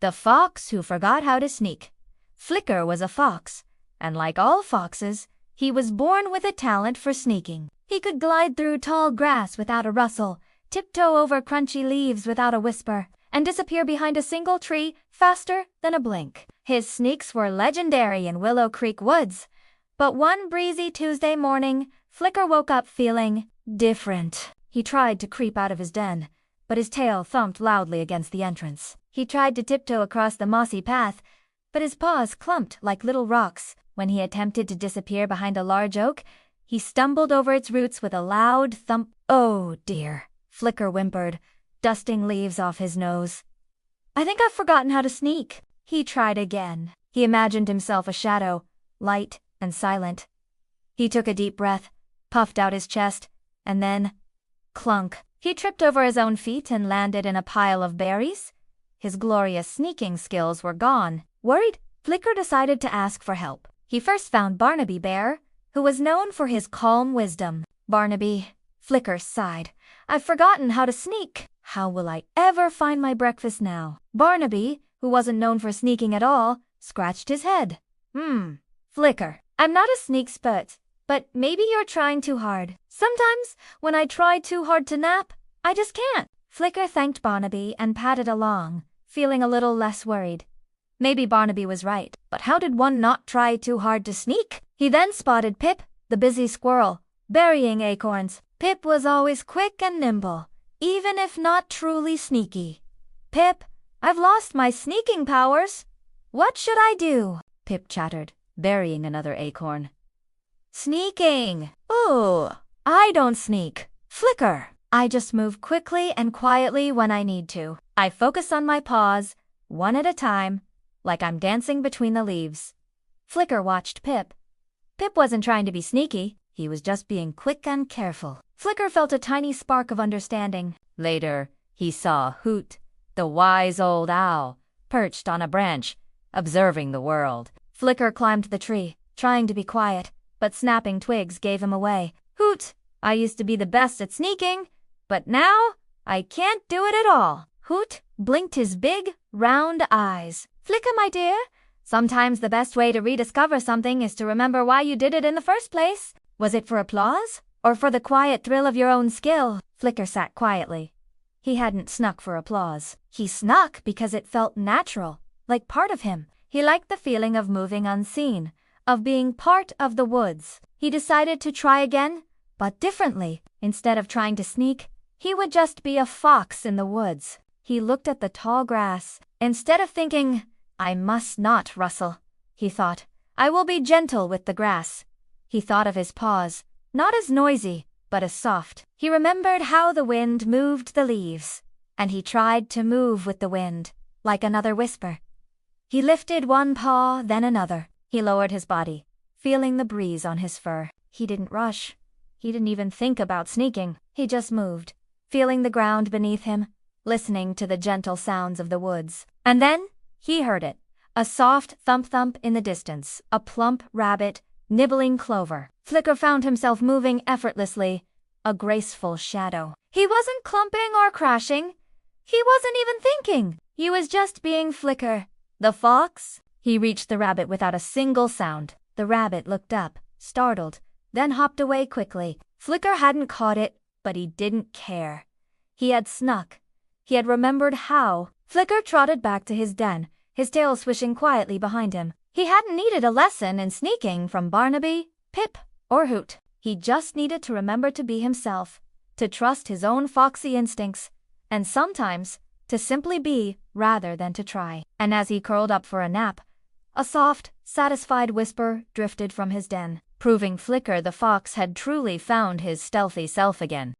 The Fox Who Forgot How to Sneak. Flicker was a fox, and like all foxes, he was born with a talent for sneaking. He could glide through tall grass without a rustle, tiptoe over crunchy leaves without a whisper, and disappear behind a single tree faster than a blink. His sneaks were legendary in Willow Creek Woods, but one breezy Tuesday morning, Flicker woke up feeling different. He tried to creep out of his den, but his tail thumped loudly against the entrance. He tried to tiptoe across the mossy path, but his paws clumped like little rocks. When he attempted to disappear behind a large oak, he stumbled over its roots with a loud thump. "Oh dear," Flicker whimpered, dusting leaves off his nose. "I think I've forgotten how to sneak." He tried again. He imagined himself a shadow, light and silent. He took a deep breath, puffed out his chest, and then, clunk, he tripped over his own feet and landed in a pile of berries. His glorious sneaking skills were gone. Worried, Flicker decided to ask for help. He first found Barnaby Bear, who was known for his calm wisdom. "Barnaby," Flicker sighed, "I've forgotten how to sneak. How will I ever find my breakfast now?" Barnaby, who wasn't known for sneaking at all, scratched his head. Flicker, I'm not a sneak spurt, but maybe you're trying too hard. Sometimes, when I try too hard to nap, I just can't." Flicker thanked Barnaby and padded along, feeling a little less worried. Maybe Barnaby was right, but how did one not try too hard to sneak? He then spotted Pip, the busy squirrel, burying acorns. Pip was always quick and nimble, even if not truly sneaky. "Pip, I've lost my sneaking powers. What should I do?" Pip chattered, burying another acorn. "Sneaking. Ooh, I don't sneak. Flicker. I just move quickly and quietly when I need to. I focus on my paws, one at a time, like I'm dancing between the leaves." Flicker watched Pip. Pip wasn't trying to be sneaky, he was just being quick and careful. Flicker felt a tiny spark of understanding. Later, he saw Hoot, the wise old owl, perched on a branch, observing the world. Flicker climbed the tree, trying to be quiet, but snapping twigs gave him away. "Hoot, I used to be the best at sneaking, but now I can't do it at all." Hoot blinked his big, round eyes. "Flicker, my dear, sometimes the best way to rediscover something is to remember why you did it in the first place. Was it for applause, or for the quiet thrill of your own skill?" Flicker sat quietly. He hadn't snuck for applause. He snuck because it felt natural, like part of him. He liked the feeling of moving unseen, of being part of the woods. He decided to try again, but differently. Instead of trying to sneak, he would just be a fox in the woods. He looked at the tall grass. Instead of thinking, "I must not rustle," he thought, "I will be gentle with the grass." He thought of his paws, not as noisy, but as soft. He remembered how the wind moved the leaves, and he tried to move with the wind, like another whisper. He lifted one paw, then another. He lowered his body, feeling the breeze on his fur. He didn't rush. He didn't even think about sneaking. He just moved, feeling the ground beneath him, listening to the gentle sounds of the woods. And then he heard it, a soft thump-thump in the distance, a plump rabbit nibbling clover. Flicker found himself moving effortlessly, a graceful shadow. He wasn't clumping or crashing. He wasn't even thinking. He was just being Flicker, the fox. He reached the rabbit without a single sound. The rabbit looked up, startled, then hopped away quickly. Flicker hadn't caught it, but he didn't care. He had snuck. He had remembered how. Flicker trotted back to his den, his tail swishing quietly behind him. He hadn't needed a lesson in sneaking from Barnaby, Pip, or Hoot. He just needed to remember to be himself, to trust his own foxy instincts, and sometimes to simply be rather than to try. And as he curled up for a nap, a soft, satisfied whisper drifted from his den, proving Flicker the fox had truly found his stealthy self again.